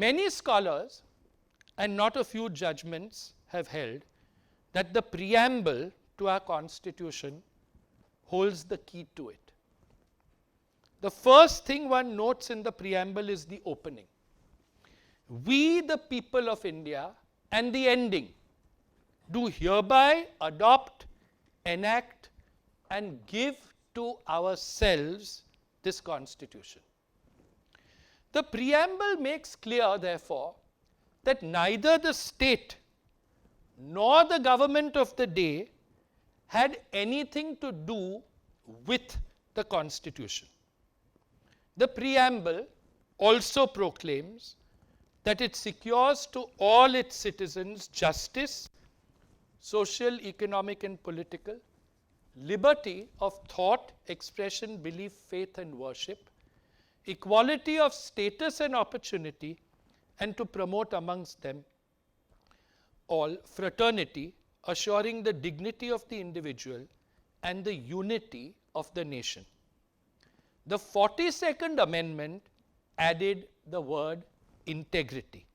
Many scholars and not a few judgments have held that the preamble to our Constitution holds the key to it. The first thing one notes in the preamble is the opening. We, the people of India, and the ending, do hereby adopt, enact, and give to ourselves this Constitution. The preamble makes clear, therefore, that neither the state nor the government of the day had anything to do with the Constitution. The preamble also proclaims that it secures to all its citizens justice, social, economic, and political, liberty of thought, expression, belief, faith, and worship, equality of status and opportunity, and to promote amongst them all fraternity, assuring the dignity of the individual and the unity of the nation. The 42nd Amendment added the word integrity.